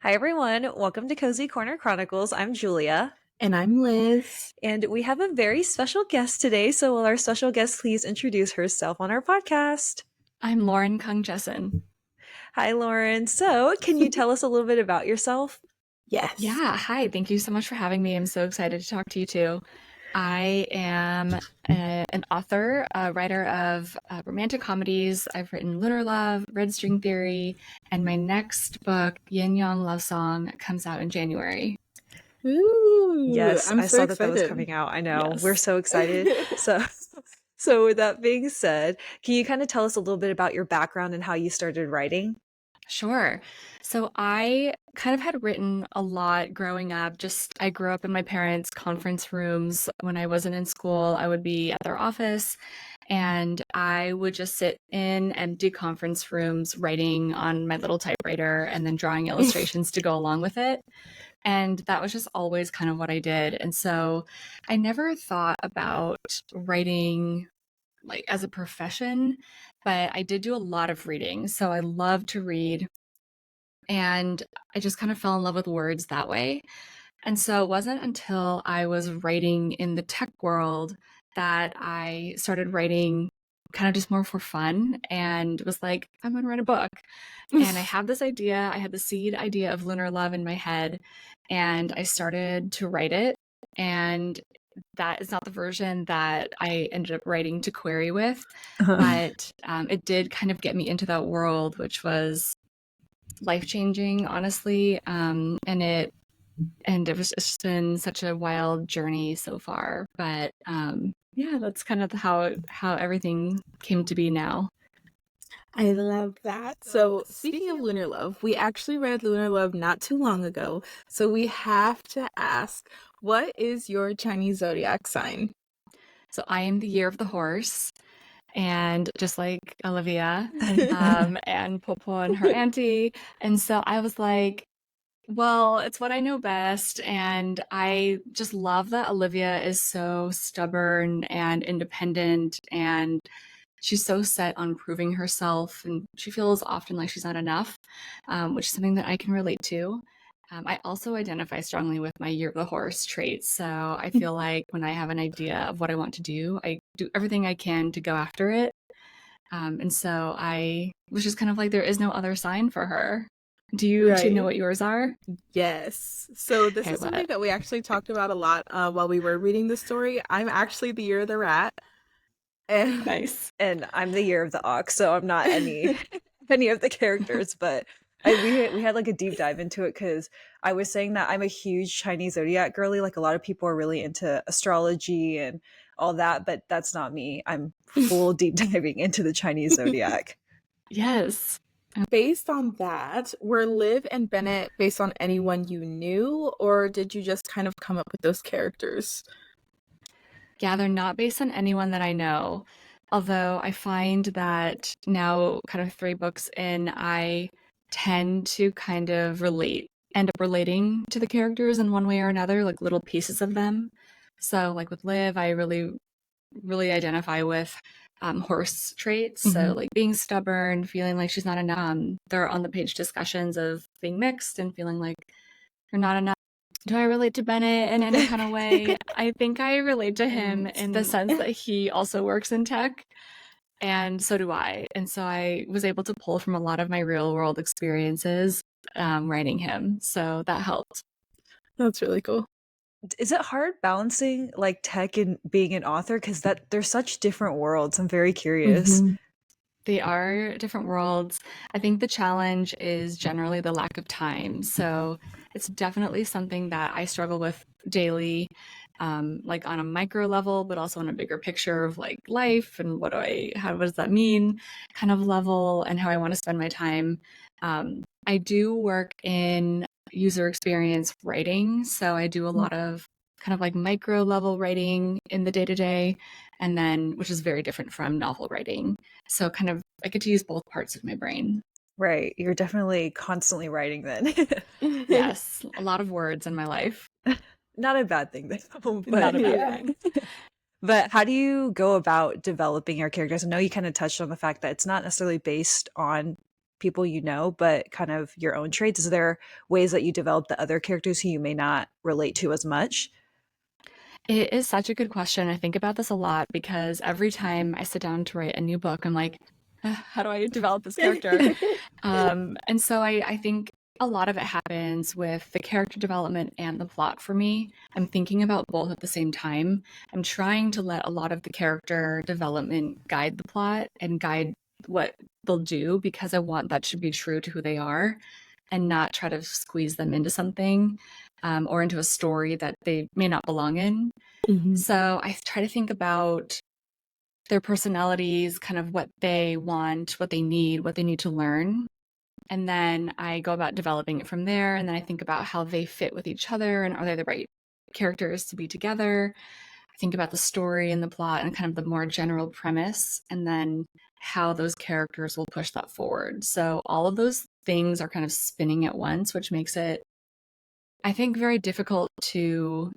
Hi, everyone. Welcome to Cozy Corner Chronicles. I'm Julia, And I'm Liz. and we have a very special guest today. So, will our special guest please introduce herself on our podcast? I'm Lauren Kung Jessen. Hi, Lauren. So, can you tell us a little bit about yourself? Yes. Yeah, hi. Thank you so much for having me. I'm so excited to talk to you too. I am an author, a writer of romantic comedies. I've written Lunar Love, Red String Theory, and my next book, Yin Yang Love Song, comes out in January. Ooh, Yes, I'm I so saw that was excited. coming out. I know. We're Yes. so excited. So, with that being said, can you kind of tell us a little bit about your background and how you started writing? Sure. So I kind of had written a lot growing up. I grew up in my parents' conference rooms. When I wasn't in school, I would be at their office and I would just sit in empty conference rooms writing on my little typewriter and then drawing illustrations to go along with it. And that was just always kind of what I did. And so I never thought about writing like as a profession, but I did do a lot of reading. So I love to read and I just kind of fell in love with words that way. And so it wasn't until I was writing in the tech world that I started writing kind of just more for fun and was like, I'm going to write a book. And I have this idea. I had the seed idea of Lunar Love in my head and I started to write it. And that is not the version that I ended up writing to query with, but it did kind of get me into that world, which was life-changing, honestly. And it was just been such a wild journey so far. But yeah, that's kind of how everything came to be now. I love that. So, speaking of Lunar Love, we actually read Lunar Love not too long ago. So, we have to ask, what is your Chinese zodiac sign? So I am the year of the horse, and just like Olivia, and Popo and her auntie. And so I was like, well, it's what I know best. And I just love that Olivia is so stubborn and independent and she's so set on proving herself. And she feels often like she's not enough, which is something that I can relate to. I also identify strongly with my year of the horse traits. So I feel like when I have an idea of what I want to do, I do everything I can to go after it. And so I was just kind of like, there is no other sign for her. Do you know what yours are? Yes. So this Okay, is something what? that we actually talked about a lot while we were reading the story. I'm actually the year of the rat. And Nice. And I'm the year of the ox, so I'm not any of the characters, but we had like a deep dive into it because I was saying that I'm a huge Chinese zodiac girly. Like a lot of people are really into astrology and all that, but that's not me. I'm full deep diving into the Chinese zodiac. Yes. based on that, were Liv and Bennett based on anyone you knew, or did you just kind of come up with those characters? Yeah, they're not based on anyone that I know. Although I find that now, kind of 3 books in, I tend to kind of end up relating to the characters in one way or another, like little pieces of them. So, like with Liv, I really identify with horse traits. So, like being stubborn, feeling like she's not enough. There are on the page discussions of being mixed and feeling like you're not enough. Do I relate to Bennett in any kind of way? I think I relate to him in the sense that he also works in tech, and so do I. And so I was able to pull from a lot of my real world experiences writing him. So that helped. That's really cool. Is it hard balancing like tech and being an author? Because that they're such different worlds. I'm very curious. They are different worlds. I think the challenge is generally the lack of time. So it's definitely something that I struggle with daily, like on a micro level, but also on a bigger picture of like life and what does that mean kind of level and how I want to spend my time. I do work in user experience writing. So I do a lot of kind of like micro level writing in the day to day, and then which is very different from novel writing. So kind of I get to use both parts of my brain. Right. You're definitely constantly writing then. Yes, a lot of words in my life. Not a bad thing though, Not but a bad thing. but how do you go about developing your characters? I know you kind of touched on the fact that it's not necessarily based on people you know, but kind of your own traits? Is there ways that you develop the other characters who you may not relate to as much? It is such a good question. I think about this a lot because every time I sit down to write a new book, I'm like, how do I develop this character? And so I think a lot of it happens with the character development and the plot for me. I'm thinking about both at the same time. I'm trying to let a lot of the character development guide the plot and guide what they'll do because I want that to be true to who they are and not try to squeeze them into something or into a story that they may not belong in. Mhm. So I try to think about their personalities, kind of what they want, what they need to learn. And then I go about developing it from there. And then I think about how they fit with each other and are they the right characters to be together. I think about the story and the plot and kind of the more general premise, and then how those characters will push that forward. So all of those things are kind of spinning at once, which makes it, I think, very difficult to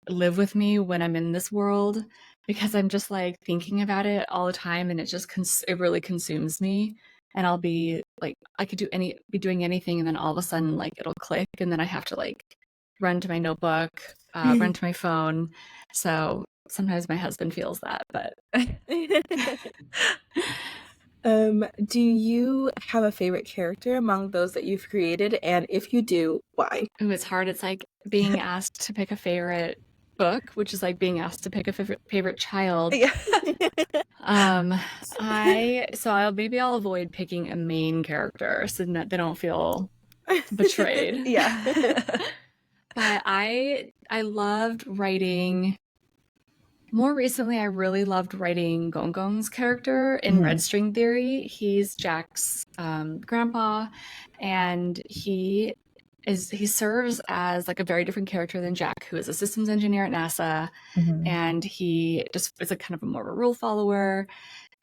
live with me when I'm in this world because I'm just like thinking about it all the time and it just it really consumes me. And I'll be like, I could be doing anything, and then all of a sudden, like it'll click, and then I have to like run to my notebook, run to my phone. So sometimes my husband feels that, but Do you have a favorite character among those that you've created? And if you do, why? ooh, it's hard. It's like being asked to pick a favorite book, which is like being asked to pick a favorite child. Yeah. I'll avoid picking a main character so that they don't feel betrayed. Yeah. But I loved writing. More recently, I really loved writing Gong Gong's character in Red String Theory. He's Jack's grandpa, and he serves as like a very different character than Jack, who is a systems engineer at NASA, and he just is a kind of more of a rule follower.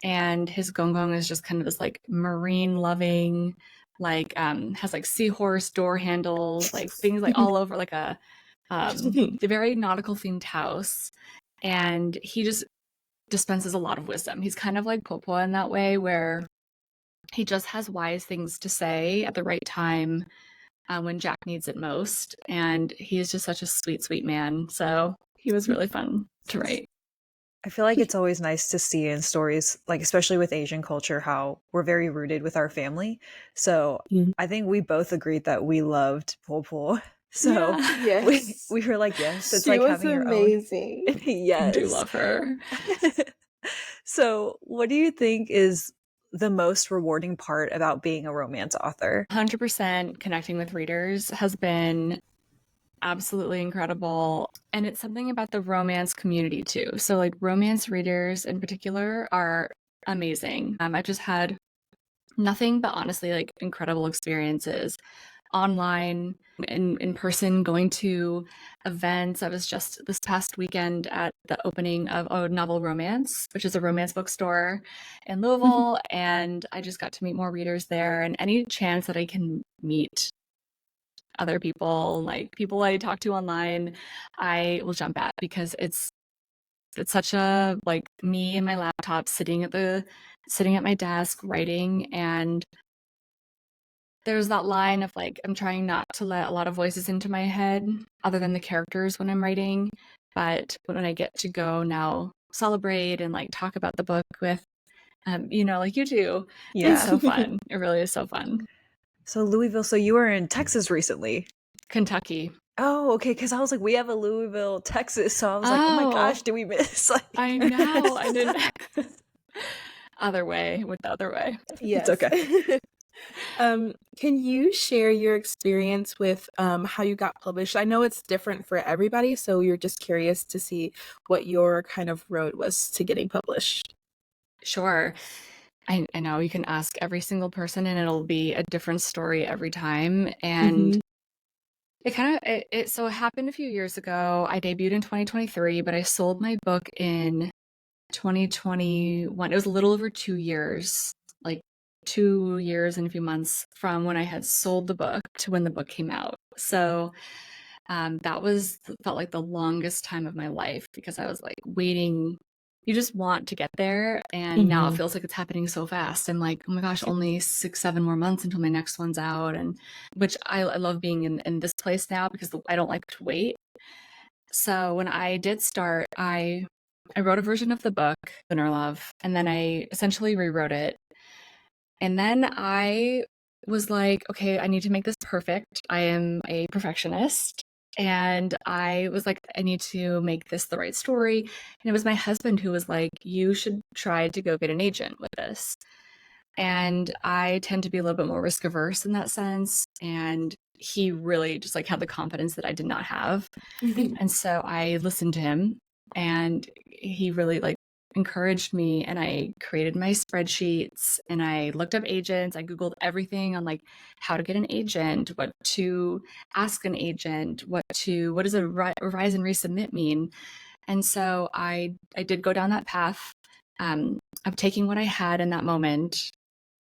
And his Gong Gong is just kind of this like marine loving, like has like seahorse door handles, like things like all over like a the very nautical themed house. And he just dispenses a lot of wisdom. He's kind of like Popo in that way, where he just has wise things to say at the right time when Jack needs it most. And he is just such a sweet, sweet man. So he was really fun to write. I feel like it's always nice to see in stories, like especially with Asian culture, how we're very rooted with our family. So I think we both agreed that we loved Po Po. So Yeah. we were like, yes, it's She like was having your amazing. own. Yes. I do love her. So what do you think is the most rewarding part about being a romance author? 100% connecting with readers has been absolutely incredible. And it's something about the romance community too. So like romance readers in particular are amazing. I've just had nothing but honestly like incredible experiences online, in person, going to events. I was just this past weekend at the opening of Novel Romance, which is a romance bookstore in Louisville, and I just got to meet more readers there. And any chance that I can meet other people, like people I talk to online, I will jump at because it's such a like me and my laptop sitting at my desk writing, and there's that line of like I'm trying not to let a lot of voices into my head other than the characters when I'm writing, but when I get to go now celebrate and like talk about the book with like you do, it's so fun. It really is so fun. So Louisville, so you were in Texas recently. Kentucky. Oh, okay, because I was like, we have a Louisville, Texas. So I was like, oh my gosh, did we miss? Like, I know. I didn't. Other way, with the other way. Yes. It's okay. Can you share your experience with how you got published? I know it's different for everybody, so you're just curious to see what your kind of road was to getting published. Sure. I know you can ask every single person and it'll be a different story every time. And it so it happened a few years ago. I debuted in 2023, but I sold my book in 2021. It was a little over 2 years, like 2 years and a few months from when I had sold the book to when the book came out. So that felt like the longest time of my life because I was like waiting you just want to get there. And now it feels like it's happening so fast. I'm like, oh my gosh, only 6, 7 more months until my next one's out. And which I love being in this place now because I don't like to wait. So when I did start, I wrote a version of the book, Lunar Love, and then I essentially rewrote it. And then I was like, okay, I need to make this perfect. I am a perfectionist. And I was like, I need to make this the right story. And it was my husband who was like, you should try to go get an agent with this. And I tend to be a little bit more risk averse in that sense. And he really just like had the confidence that I did not have. And so I listened to him, and he really like encouraged me, and I created my spreadsheets and I looked up agents. I Googled everything on like how to get an agent, what to ask an agent, what does a revise and resubmit mean? And so I did go down that path of taking what I had in that moment,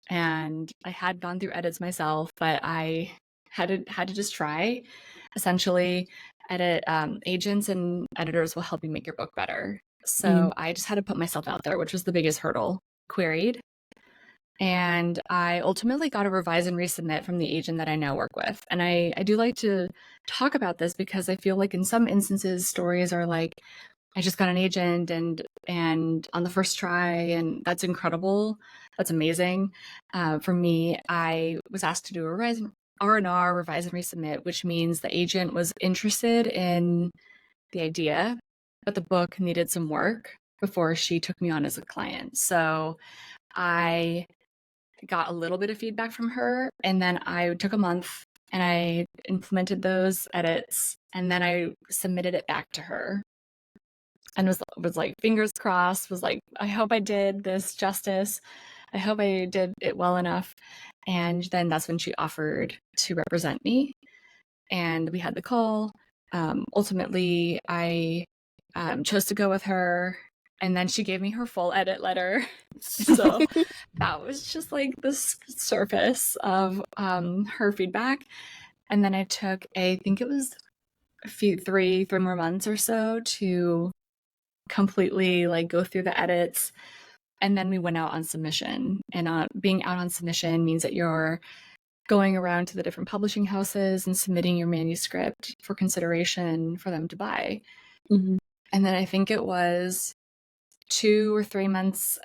and I had gone through edits myself, but I had to just try. Essentially, edit agents and editors will help you make your book better. So I just had to put myself out there, which was the biggest hurdle. Queried, and I ultimately got a revise and resubmit from the agent that I now work with. And I do like to talk about this because I feel like in some instances stories are like, I just got an agent and on the first try, and that's incredible. That's amazing. For me, I was asked to do a R&R, revise and resubmit, which means the agent was interested in the idea, but the book needed some work before she took me on as a client. So I got a little bit of feedback from her, and then I took a month and I implemented those edits, and then I submitted it back to her. And was like fingers crossed, was like, I hope I did this justice. I hope I did it well enough. And then that's when she offered to represent me. And we had the call. Ultimately, I chose to go with her. And then she gave me her full edit letter. So that was just like the surface of her feedback. And then I took I think it was three more months or so to completely like go through the edits, and then we went out on submission. And being out on submission means that you're going around to the different publishing houses and submitting your manuscript for consideration for them to buy. And then I think it was 2 or 3 months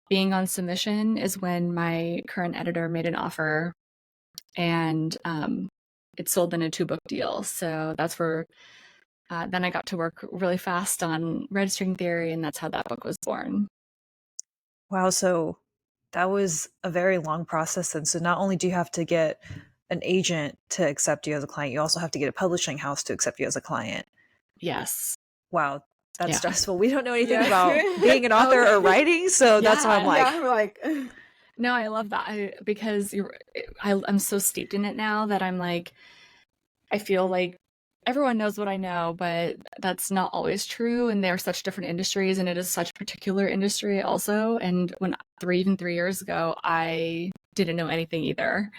being on submission is when my current editor made an offer, and it sold in a 2-book deal. So that's where then I got to work really fast on Red String Theory, and that's how that book was born. Wow, so that was a very long process. And so not only do you have to get an agent to accept you as a client, you also have to get a publishing house to accept you as a client. Yes. Wow, that's Yeah. stressful. We don't know anything about being an author or writing, so that's why I'm like, no, I love that because I'm so steeped in it now that I'm like, I feel like everyone knows what I know, but that's not always true. And they're such different industries, and it is such a particular industry also. And when even 3 years ago, I didn't know anything either.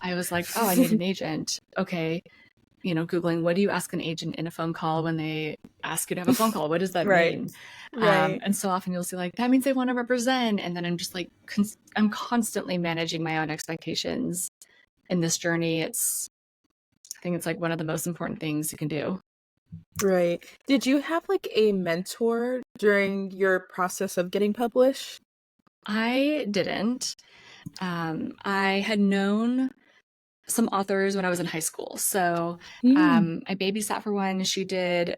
I was like, oh, I need an agent. Okay. Googling, what do you ask an agent in a phone call when they ask you to have a phone call? What does that mean? Right. And so often you'll see like, that means they want to represent. And then I'm just like, I'm constantly managing my own expectations in this journey. I think it's like one of the most important things you can do. Right. Did you have like a mentor during your process of getting published? I didn't. I had known some authors when I was in high school. So I babysat for one. She did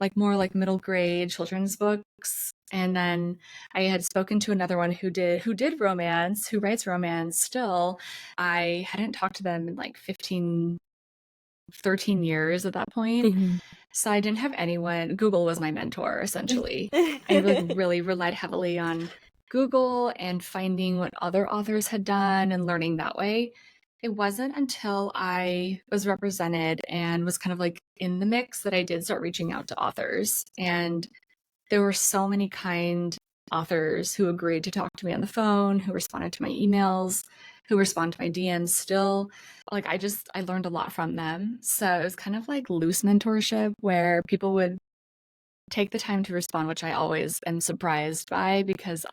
like more like middle grade children's books. And then I had spoken to another one who did romance, who writes romance still. I hadn't talked to them in like 13 years at that point. So I didn't have anyone. Google was my mentor, essentially. I really relied heavily on Google and finding what other authors had done and learning that way. It wasn't until I was represented and was kind of like in the mix that I did start reaching out to authors. And there were so many kind authors who agreed to talk to me on the phone, who responded to my emails, who respond to my DMs still. Like I learned a lot from them. So it was kind of like loose mentorship where people would take the time to respond, which I always am surprised by because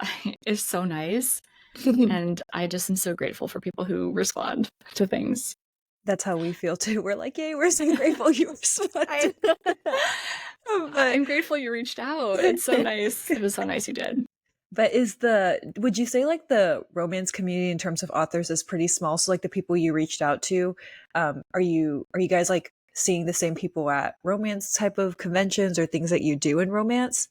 it's so nice. And I just am so grateful for people who respond to things. That's how we feel too. We're like, yay, we're so grateful you responded. I'm grateful you reached out. It's so nice. It was so nice you did. But would you say like the romance community in terms of authors is pretty small? So like the people you reached out to, are you guys like seeing the same people at romance type of conventions or things that you do in romance?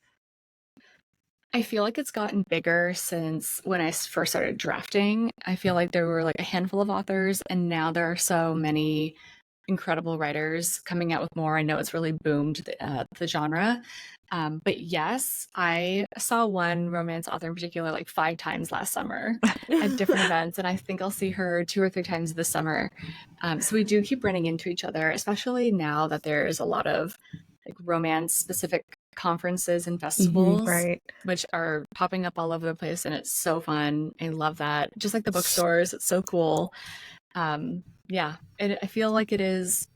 I feel like it's gotten bigger since when I first started drafting. I feel like there were like a handful of authors, and now there are so many incredible writers coming out with more. I know it's really boomed the genre. But yes, I saw one romance author in particular like 5 times last summer at different events, and I think I'll see her 2 or 3 times this summer. So we do keep running into each other, especially now that there's a lot of like romance specific conferences and festivals, right. which are popping up all over the place, and it's so fun. I love that. Just like the bookstores, it's so cool. Yeah, I feel like it is.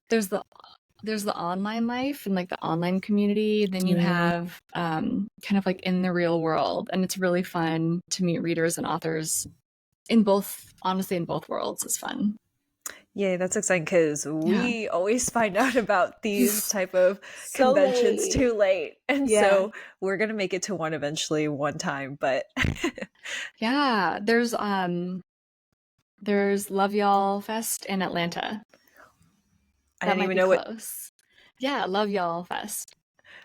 There's the online life and like the online community, and then you have kind of like in the real world, and it's really fun to meet readers and authors in both. Honestly, in both worlds is fun. Yay, that's exciting because we always find out about these type of conventions too late. And so we're going to make it to one eventually one time, but yeah, there's Love Y'all Fest in Atlanta. I didn't even know close. Yeah, Love Y'all Fest.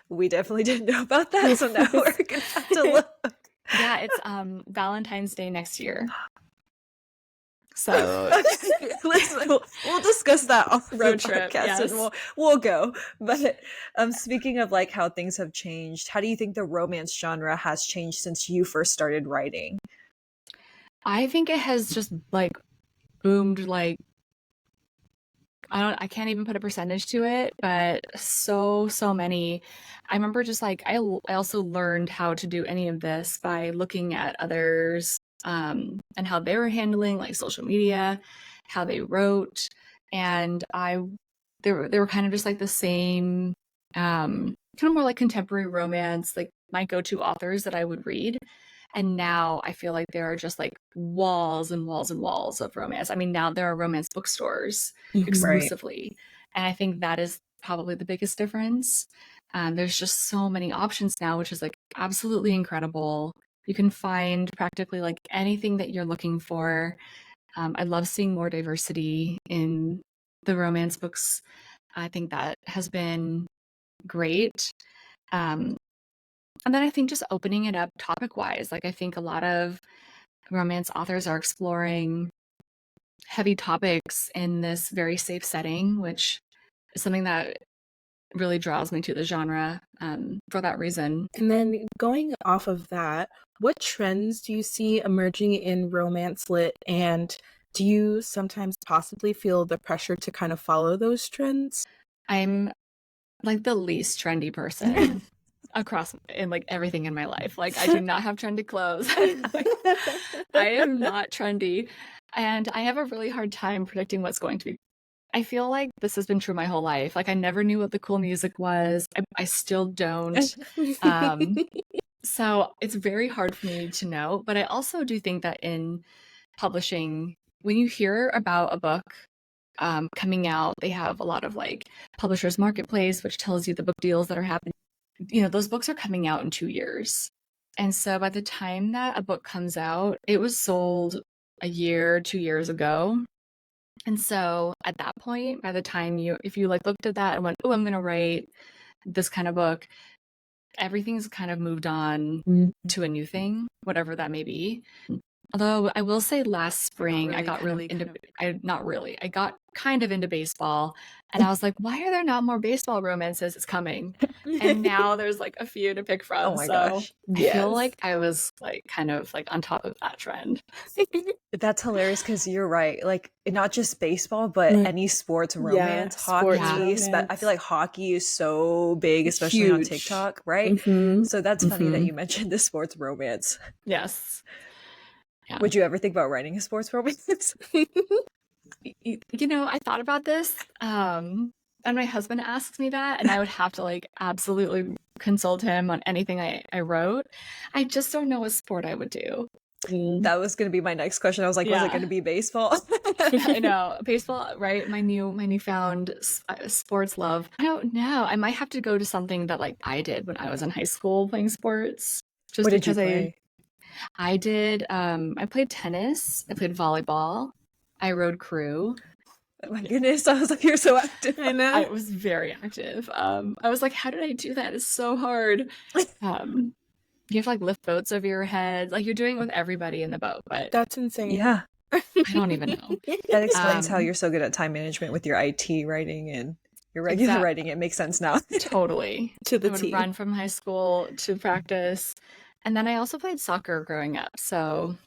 We definitely didn't know about that, so now we're going to have to look. Yeah, it's Valentine's Day next year. So we'll discuss that on the road trip, podcast, yes. and we'll go. But speaking of like how things have changed, how do you think the romance genre has changed since you first started writing? I think it has just like boomed. Like I can't even put a percentage to it, but so many. I remember just like I also learned how to do any of this by looking at others and how they were handling like social media, how they wrote, and they were kind of just like the same kind of more like contemporary romance, like my go-to authors that I would read. And now I feel like there are just like walls and walls and walls of romance. I mean, now there are romance bookstores exclusively. Right. And I think that is probably the biggest difference. There's just so many options now, which is like absolutely incredible. You can find practically like anything that you're looking for. I love seeing more diversity in the romance books. I think that has been great. And then I think just opening it up topic-wise, like I think a lot of romance authors are exploring heavy topics in this very safe setting, which is something that really draws me to the genre for that reason. And then going off of that, what trends do you see emerging in romance lit, and do you sometimes possibly feel the pressure to kind of follow those trends? I'm like the least trendy person across in like everything in my life. Like I do not have trendy clothes. I am not trendy, and I have a really hard time predicting what's going to be. I feel like this has been true my whole life. Like I never knew what the cool music was. I still don't. So it's very hard for me to know. But I also do think that in publishing, when you hear about a book coming out, they have a lot of like Publishers Marketplace, which tells you the book deals that are happening. You know, those books are coming out in 2 years. And so by the time that a book comes out, it was sold a year, 2 years ago. And so at that point, by the time if you like looked at that and went, oh, I'm going to write this kind of book, everything's kind of moved on to a new thing, whatever that may be. Although I will say last spring, I got kind of into baseball, and I was like, why are there not more baseball romances? It's coming. And now there's like a few to pick from. Oh my gosh. I feel like I was like kind of like on top of that trend. That's hilarious because you're right. Like not just baseball, but any sports romance, hockey. Romance. I feel like hockey is so big, especially on TikTok, right? So that's funny that you mentioned the sports romance. Yes. Yeah. Would you ever think about writing a sports romance? You know, I thought about this, and my husband asks me that, and I would have to like absolutely consult him on anything I wrote. I just don't know what sport I would do. That was going to be my next question. I was like, was it going to be baseball? I know. Baseball, right? My newfound sports love. I don't know. I might have to go to something that like I did when I was in high school playing sports. Just What did you because play? I did I played tennis, I played volleyball, I rode crew. Oh my goodness, I was like, you're so active. I know. I was very active. I was like, how did I do that? It's so hard. You have to like lift boats over your head. Like you're doing it with everybody in the boat, but That's insane. Yeah. I don't even know. That explains how you're so good at time management with your IT writing and your regular writing. It makes sense now. Totally. To the I would T. run from high school to practice. And then I also played soccer growing up. So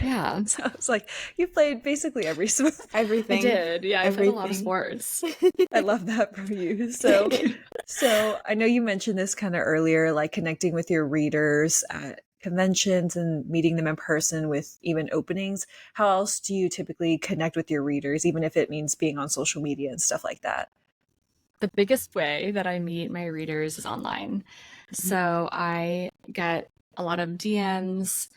yeah. So it's like you played basically every sport. Everything. I did. Yeah, I played a lot of Everything. sports. I love that from you. So I know you mentioned this kind of earlier, like connecting with your readers at conventions and meeting them in person with even openings. How else do you typically connect with your readers, even if it means being on social media and stuff like that? The biggest way that I meet my readers is online. So I get a lot of DMs,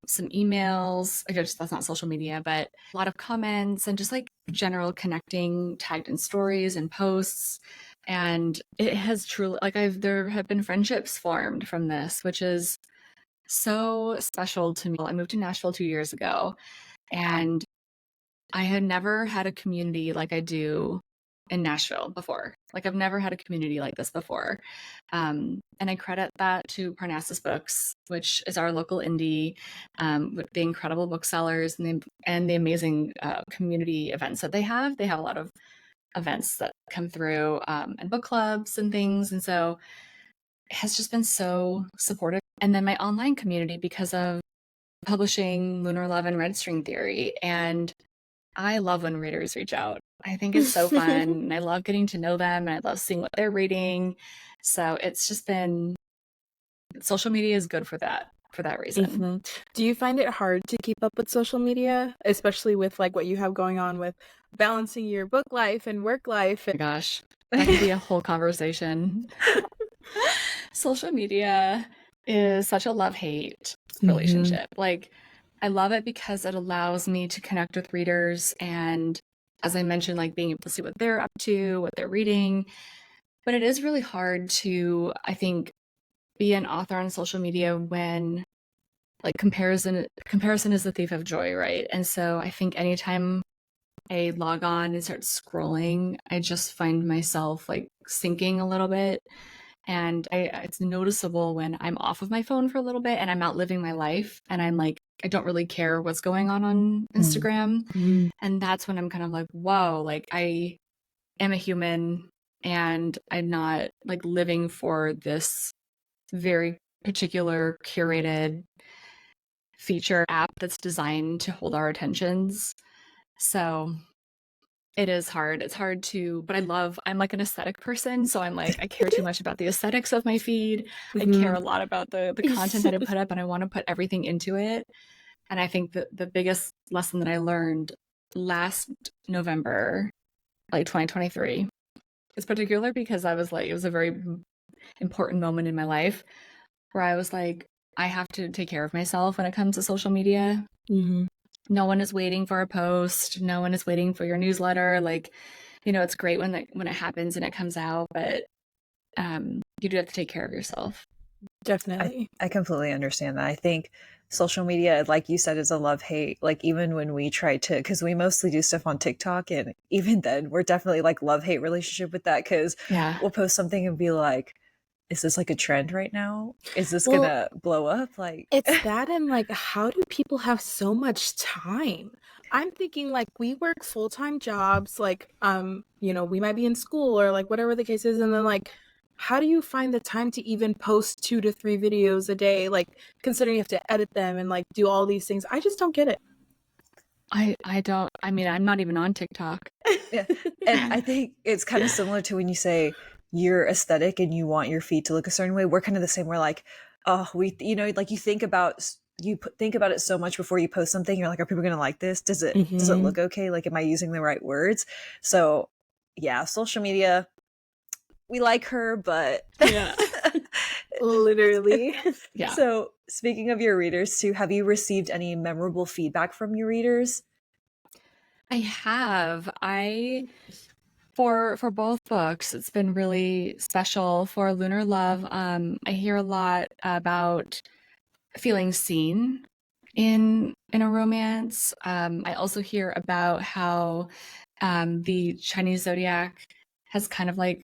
some emails. I guess that's not social media, but a lot of comments and just like general connecting tagged in stories and posts. And it has truly like there have been friendships formed from this, which is so special to me. I moved to Nashville 2 years ago, and I had never had a community like I do in Nashville before. Like I've never had a community like this before. And I credit that to Parnassus Books, which is our local indie, with the incredible booksellers and the amazing community events that they have. They have a lot of events that come through and book clubs and things. And so it has just been so supportive. And then my online community because of publishing Lunar Love and Red String Theory. And I love when readers reach out. I think it's so fun. And I love getting to know them and I love seeing what they're reading. So it's just been social media is good for that reason. Mm-hmm. Do you find it hard to keep up with social media, especially with like what you have going on with balancing your book life and work life? Oh my gosh, that could be a whole conversation. Social media is such a love-hate relationship. Like I love it because it allows me to connect with readers and as I mentioned, like being able to see what they're up to, what they're reading. But it is really hard to, I think, be an author on social media when like comparison is the thief of joy, right? And so I think anytime I log on and start scrolling, I just find myself like sinking a little bit. And it's noticeable when I'm off of my phone for a little bit and I'm out living my life and I'm like, I don't really care what's going on Instagram. And that's when I'm kind of like, whoa, like I am a human and I'm not like living for this very particular curated feature app that's designed to hold our attentions. So it is hard. It's hard to, but I'm like an aesthetic person. So I'm like, I care too much about the aesthetics of my feed. I care a lot about the content that I put up and I want to put everything into it. And I think that the biggest lesson that I learned last November, like 2023, is particular because I was like, it was a very important moment in my life where I was like, I have to take care of myself when it comes to social media. No one is waiting for a post. No one is waiting for your newsletter. Like, you know, it's great when it happens and it comes out, but you do have to take care of yourself. Definitely. I completely understand that. I think social media, like you said, is a love-hate. Like even when we try to, because we mostly do stuff on TikTok, and even then we're definitely like love-hate relationship with that because we'll post something and be like, is this like a trend right now? Is this gonna blow up? Like it's that and like how do people have so much time? I'm thinking like we work full-time jobs, like you know, we might be in school or like whatever the case is, and then like how do you find the time to even post 2 to 3 videos a day, like considering you have to edit them and like do all these things? I just don't get it. I mean, I'm not even on TikTok. Yeah. And I think it's kind of similar to when you say you're aesthetic and you want your feed to look a certain way. We're kind of the same. We're like, oh, you know, like you think about it so much before you post something. You're like, are people going to like this? Does it look okay? Like, am I using the right words? So yeah, social media, we like her, but Literally. Yeah. So, speaking of your readers too, have you received any memorable feedback from your readers? I have. For both books, it's been really special. For Lunar Love, I hear a lot about feeling seen in a romance. I also hear about how the Chinese zodiac has kind of like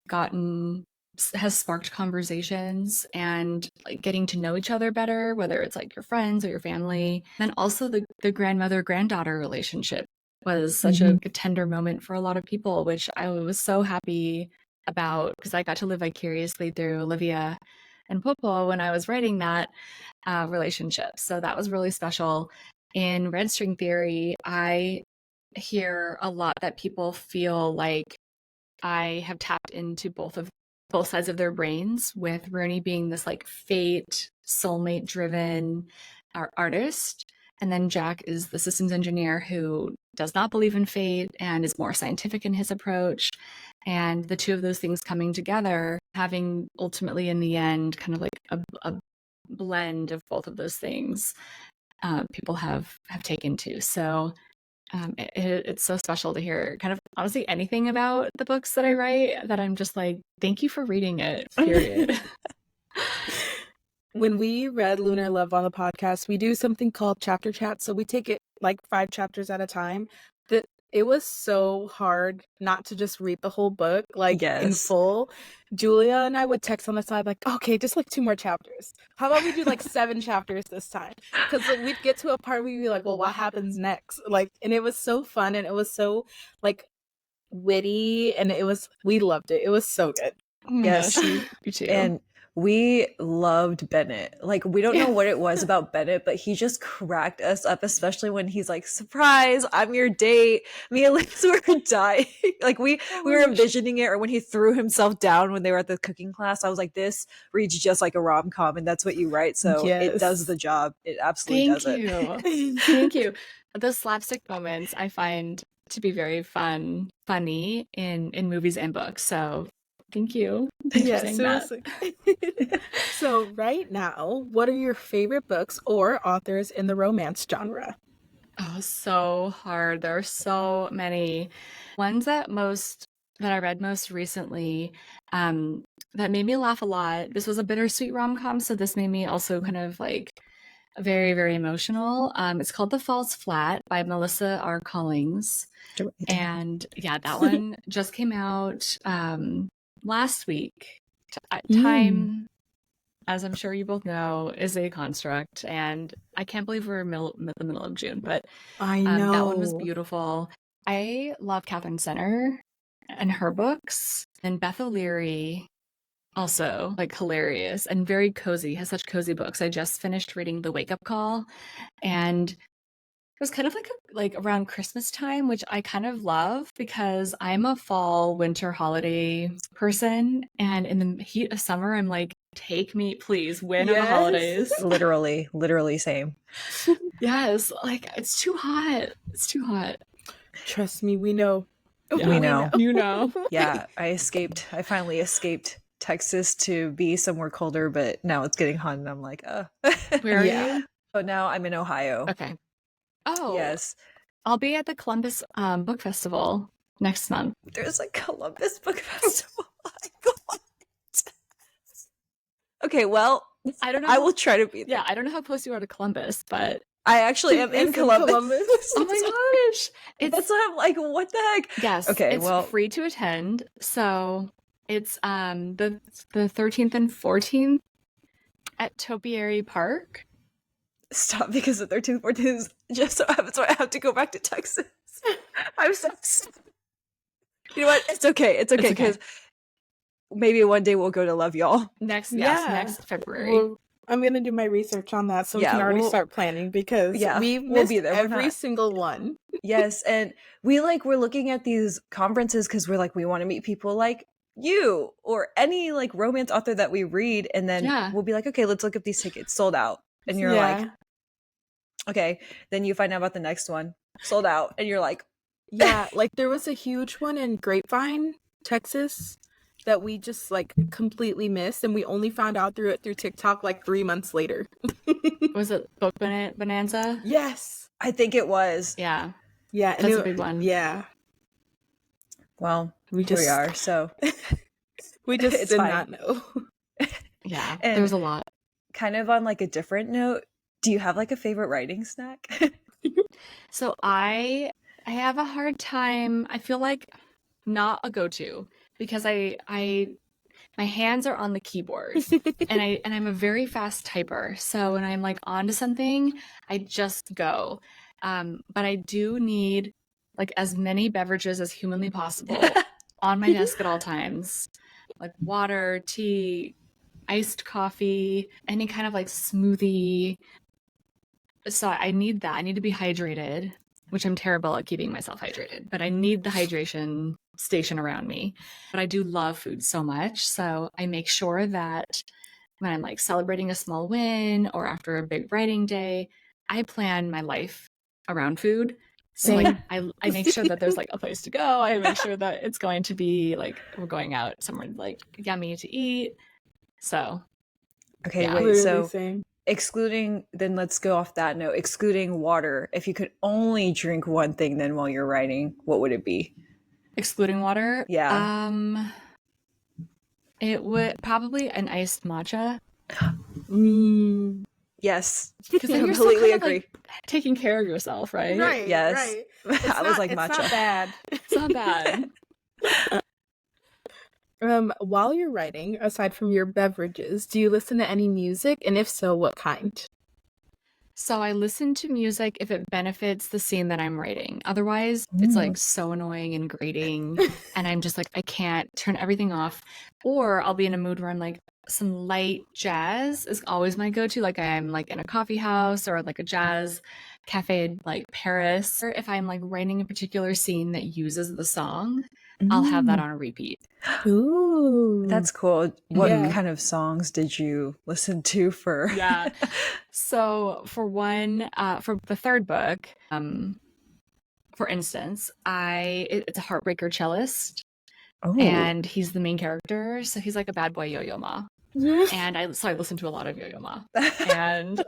has sparked conversations and like getting to know each other better, whether it's like your friends or your family. And also the grandmother granddaughter relationship was such a tender moment for a lot of people, which I was so happy about because I got to live vicariously through Olivia and Popo when I was writing that relationship. So that was really special. In Red String Theory, I hear a lot that people feel like I have tapped into both sides of their brains, with Rooney being this like fate, soulmate driven artist. And then Jack is the systems engineer who does not believe in fate and is more scientific in his approach. And the two of those things coming together, having ultimately in the end kind of like a blend of both of those things, people have taken to. So it's so special to hear kind of honestly anything about the books that I write that I'm just like, thank you for reading it, period. When we read Lunar Love on the podcast, we do something called chapter chat. So we take it like 5 chapters at a time. That it was so hard not to just read the whole book like in Yes. full. Julia and I would text on the side like, okay, just like 2 more chapters. How about we do like 7 chapters this time? Because like, we'd get to a part where we'd be like, well, what happens next? Like, and it was so fun and it was so like witty and we loved it. It was so good. Oh my Yes. gosh, you too. And we loved Bennett. Like, we don't know what it was about Bennett, but he just cracked us up, especially when he's like, surprise, I'm your date. Me and Liz were dying. Like, we were envisioning it, or when he threw himself down when they were at the cooking class, I was like, this reads just like a rom-com, and that's what you write. So it does the job. It absolutely does it. Thank you. Those slapstick moments I find to be very funny in movies and books. So thank you. Thanks for saying that. So right now, what are your favorite books or authors in the romance genre? Oh, so hard. There are so many. Ones that I read most recently, that made me laugh a lot. This was a bittersweet rom-com, so this made me also kind of like very, very emotional. It's called The Falls Flat by Melissa R. Collings. And yeah, that one just came out last week. Time, as I'm sure you both know, is a construct, and I can't believe we're in the middle of June, but I know that one was beautiful. I love Catherine Center and her books, and Beth O'Leary, also like hilarious and very cozy, has such cozy books. I just finished reading The Wake Up Call, and it was kind of like around Christmas time, which I kind of love because I'm a fall, winter holiday person. And in the heat of summer, I'm like, take me, please, when are the holidays? Literally same. Yes, like it's too hot. It's too hot. Trust me, we know. Yeah. We know. You know. Yeah, I finally escaped Texas to be somewhere colder, but now it's getting hot and I'm like, Where are you? So now I'm in Ohio. Okay. Oh, yes. I'll be at the Columbus Book Festival next month. There's a Columbus Book Festival. Okay, well, I don't know. I will try to be there. Yeah, I don't know how close you are to Columbus, but I actually am in Columbus. Oh my gosh. That's what I'm like, what the heck? Yes. Okay, it's free to attend. So it's the 13th and 14th at Topiary Park. Stop, because the 13th, 14th is just so happens so I have to go back to Texas. I'm so you know what? It's okay because maybe one day we'll go to Love Y'all. Next February. Well, I'm gonna do my research on that so we can already start planning because we'll be there every single one. Yes, and we're looking at these conferences because we're like, we want to meet people like you or any like romance author that we read, and then we'll be like, okay, let's look up these tickets, sold out. And you're like, okay. Then you find out about the next one, sold out, and you're like, yeah, like there was a huge one in Grapevine, Texas, that we just like completely missed, and we only found out through TikTok like 3 months later. Was it Book Bonanza? Yes. I think it was. Yeah, Yeah, and that's a big one. Yeah. Well, We here we just are. So we just it's did fine. not know. Yeah, And there was a lot. kind of on like a different note, do you have like a favorite writing snack? So I have a hard time. I feel like not a go-to because I my hands are on the keyboard and I'm a very fast typer. So when I'm like onto something, I just go. But I do need like as many beverages as humanly possible on my desk at all times. Like water, tea, iced coffee, any kind of like smoothie. So I need that. I need to be hydrated, which I'm terrible at keeping myself hydrated, but I need the hydration station around me. But I do love food so much. So I make sure that when I'm like celebrating a small win or after a big writing day, I plan my life around food. So like I make sure that there's like a place to go. I make sure that it's going to be like we're going out somewhere like yummy to eat. So Okay, yeah. wait. Literally So same. then let's go off that note. Excluding water, if you could only drink one thing then while you're writing, what would it be? Excluding water? Yeah. It would probably an iced matcha. Yes. Because then you're still Completely kind of agree. like taking care of yourself, right? Right. Yes. Right. I was like it's matcha. not bad. It's not bad. While you're writing, aside from your beverages, do you listen to any music? And if so, what kind? So I listen to music if it benefits the scene that I'm writing. Otherwise, it's like so annoying and grating. And I'm just like, I can't turn everything off. Or I'll be in a mood where I'm like, some light jazz is always my go-to. Like I'm like in a coffee house or like a jazz cafe like Paris. Or if I'm like writing a particular scene that uses the song, I'll have that on a repeat. Ooh. That's cool. What Yeah. kind of songs did you listen to for? Yeah. So for the third book, for instance, it's a heartbreaker cellist, Oh. and he's the main character. So he's like a bad boy Yo-Yo Ma, and I listened to a lot of Yo-Yo Ma and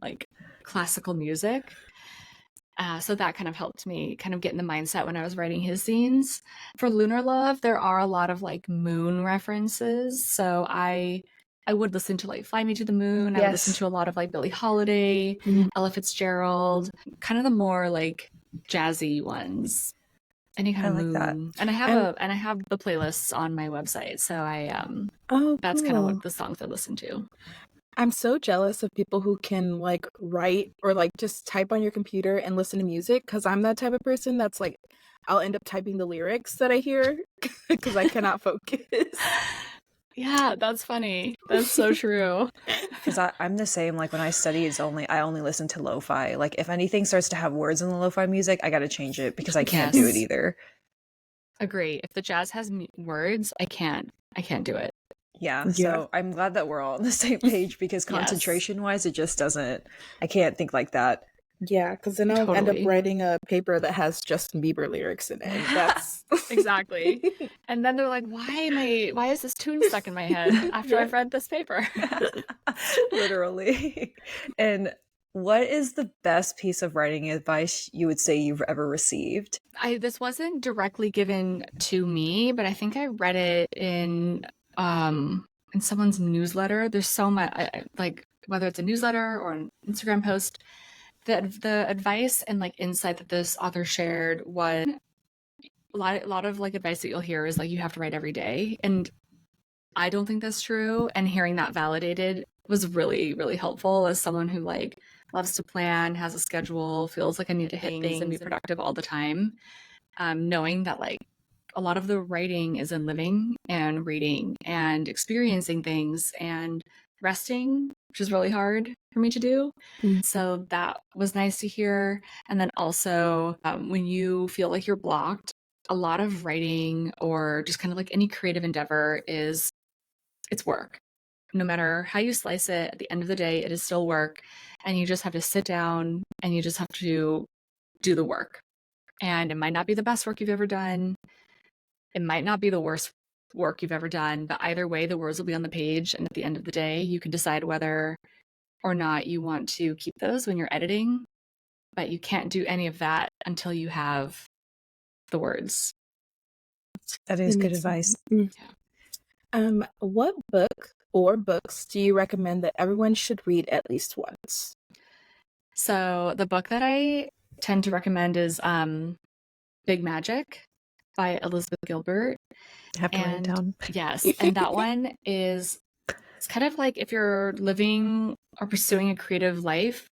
like classical music. So that kind of helped me kind of get in the mindset when I was writing his scenes. For Lunar Love, there are a lot of like moon references. So I would listen to like Fly Me to the Moon. I would listen Yes. to a lot of like Billie Holiday, Ella Fitzgerald, kind of the more like jazzy ones. Any kind I of like moon. that. And I have the playlists on my website. So that's kind of cool. what the songs I listen to. I'm so jealous of people who can like write or like just type on your computer and listen to music, because I'm that type of person that's like, I'll end up typing the lyrics that I hear because I cannot focus. Yeah, that's funny. That's so true. Because I'm the same. Like when I study, I only listen to lo-fi. Like if anything starts to have words in the lo-fi music, I got to change it because I can't do it Yes. either. Agree. If the jazz has words, I can't do it. Yeah. So I'm glad that we're all on the same page because Yes. concentration wise, it just doesn't, I can't think like that. Yeah, because then I'll end up Totally. writing a paper that has Justin Bieber lyrics in it. And that's Exactly. And then they're like, why is this tune stuck in my head after I've read this paper? Literally. And what is the best piece of writing advice you would say you've ever received? This wasn't directly given to me, but I think I read it in someone's newsletter. There's so much, like whether it's a newsletter or an Instagram post, the advice and like insight that this author shared was a lot of like advice that you'll hear is like you have to write every day, and I don't think that's true. And hearing that validated was really, really helpful as someone who like loves to plan, has a schedule, feels like I need to hit things and be productive all the time. Knowing that like a lot of the writing is in living and reading and experiencing things and resting, which is really hard for me to do. So that was nice to hear. And then also when you feel like you're blocked, a lot of writing or just kind of like any creative endeavor it's work. No matter how you slice it, at the end of the day, it is still work. And you just have to sit down and you just have to do the work. And it might not be the best work you've ever done. It might not be the worst work you've ever done, but either way, the words will be on the page. And at the end of the day, you can decide whether or not you want to keep those when you're editing, but you can't do any of that until you have the words. That is good advice. What book or books do you recommend that everyone should read at least once? So the book that I tend to recommend is Big Magic by Elizabeth Gilbert. I have to write it down. Yes, and that one is, it's kind of like if you're living or pursuing a creative life,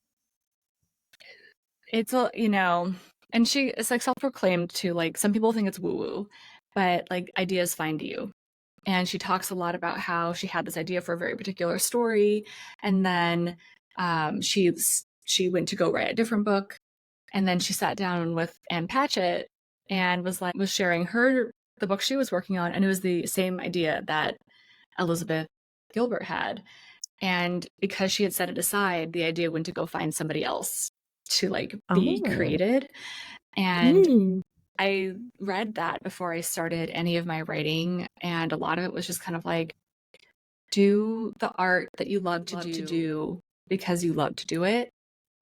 it's a, and it's like self-proclaimed too. Like some people think it's woo-woo, but like ideas find you. And she talks a lot about how she had this idea for a very particular story, and then she went to go write a different book, and then she sat down with Ann Patchett and was sharing the book she was working on, and it was the same idea that Elizabeth Gilbert had. And because she had set it aside, the idea went to go find somebody else to like be created. And I read that before I started any of my writing, and a lot of it was just kind of like, do the art that you love to do because you love to do it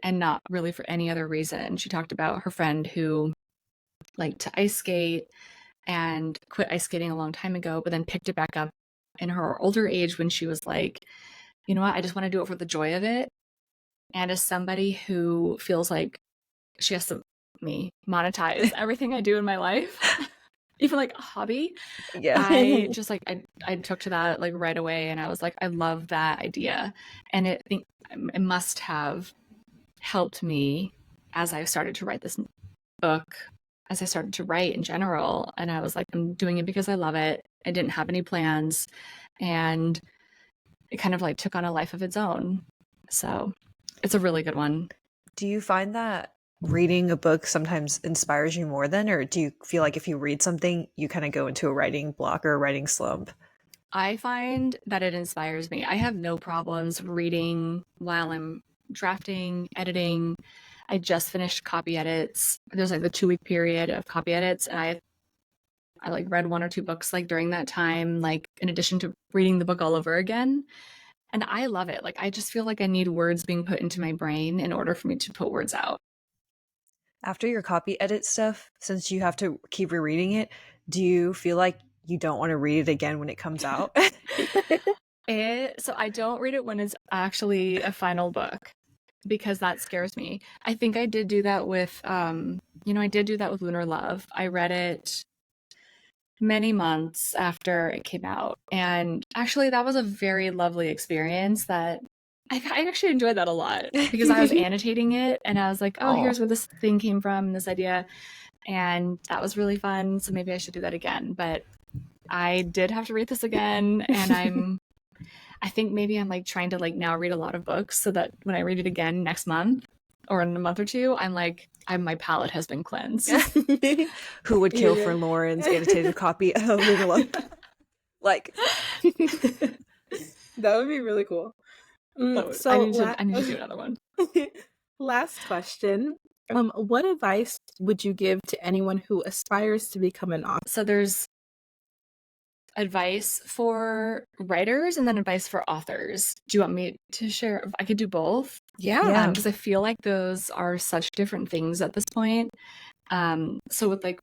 and not really for any other reason. She talked about her friend who liked to ice skate and quit ice skating a long time ago, but then picked it back up in her older age when she was like, you know what, I just want to do it for the joy of it. And as somebody who feels like she has to monetize everything I do in my life, even like a hobby, I just like I took to that like right away, and I was like, I love that idea, and it must have helped me as I started to write this book, as I started to write in general. And I was like, I'm doing it because I love it. I didn't have any plans, and it kind of like took on a life of its own. So it's a really good one. Do you find that reading a book sometimes inspires you more then, or do you feel like if you read something, you kind of go into a writing block or a writing slump? I find that it inspires me. I have no problems reading while I'm drafting, editing. I just finished copy edits. There's like the 2-week period of copy edits, and I like read 1 or 2 books like during that time, like in addition to reading the book all over again. And I love it. Like I just feel like I need words being put into my brain in order for me to put words out. After your copy edit stuff, since you have to keep rereading it, do you feel like you don't want to read it again when it comes out? So I don't read it when it's actually a final book, because that scares me. I think I did do that with I did do that with Lunar Love. I read it many months after it came out, and actually that was a very lovely experience that I actually enjoyed that a lot, because I was annotating it and I was like, oh, here's where this thing came from, this idea, and that was really fun. So maybe I should do that again. But I did have to read this again, and I think maybe I'm like trying to like now read a lot of books so that when I read it again next month or in a month or two, my palate has been cleansed. Who would kill for Lauren's annotated copy of Lunar Love? Like, that would be really cool. So I need to do another one. Last question. What advice would you give to anyone who aspires to become an author? So there's advice for writers and then advice for authors. Do you want me to share? I could do both. Yeah. Because I feel like those are such different things at this point. So with like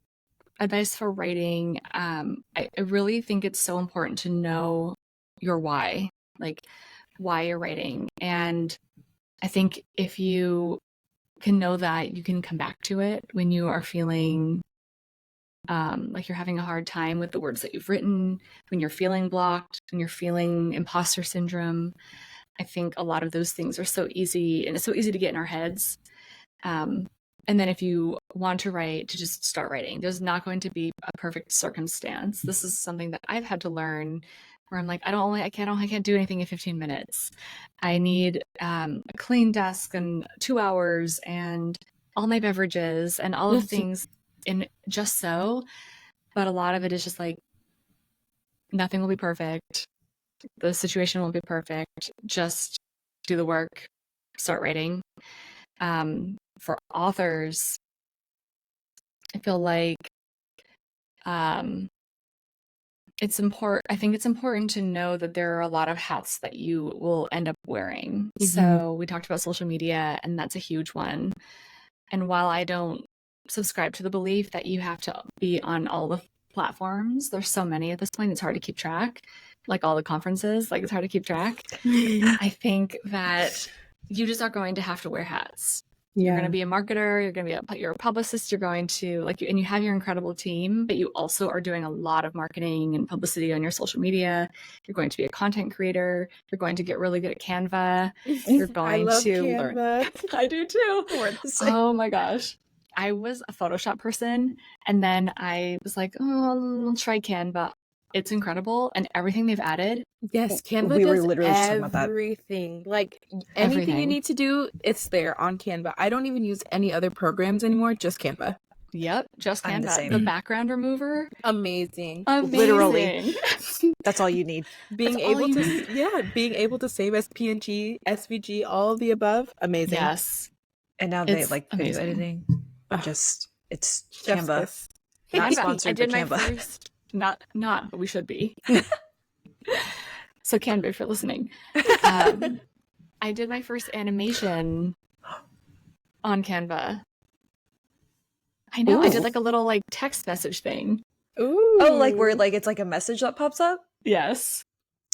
advice for writing, I really think it's so important to know your why, like why you're writing. And I think if you can know that, you can come back to it when you are feeling like you're having a hard time with the words that you've written, when you're feeling blocked, when you're feeling imposter syndrome. I think a lot of those things are so easy, and it's so easy to get in our heads. And then if you want to write, to just start writing. There's not going to be a perfect circumstance. This is something that I've had to learn, where I'm like, I can't do anything in 15 minutes. I need a clean desk and 2 hours and all my beverages and all of the things in just so. But a lot of it is just like, nothing will be perfect. The situation won't be perfect. Just do the work, start writing. For authors, I feel like I think it's important to know that there are a lot of hats that you will end up wearing. Mhm. So we talked about social media, and that's a huge one. And while I don't subscribe to the belief that you have to be on all the platforms, there's so many at this point, it's hard to keep track. Like all the conferences, like it's hard to keep track. I think that you just are going to have to wear hats. You're going to be a marketer, you're a publicist, you're going to and you have your incredible team, but you also are doing a lot of marketing and publicity on your social media. You're going to be a content creator. You're going to get really good at Canva. You're I going love to learn. Canva. I do too. We're the same. Oh my gosh. I was a Photoshop person, and then I was like, oh, I'll try Canva. It's incredible, and everything they've added. Yes, Canva We were does literally just talking about that. everything. Like anything you Everything. need to do, it's there on Canva. I don't even use any other programs anymore, just Canva. Yep, just I'm the Canva. same. The background remover. Amazing. Literally. That's all you need. Being That's all able you to being able to save as PNG, SVG, all of the above, amazing. Yes. And now they It's like video amazing. editing. Ugh. It's Chef's Canva. kiss. Not Canva. sponsored, I did but my Canva. first. Not, but we should be. So Canva, if you're listening, I did my first animation on Canva. I know. I did Ooh. like a little like text message thing. Ooh. Oh, like where like it's like a message that pops up? Yes.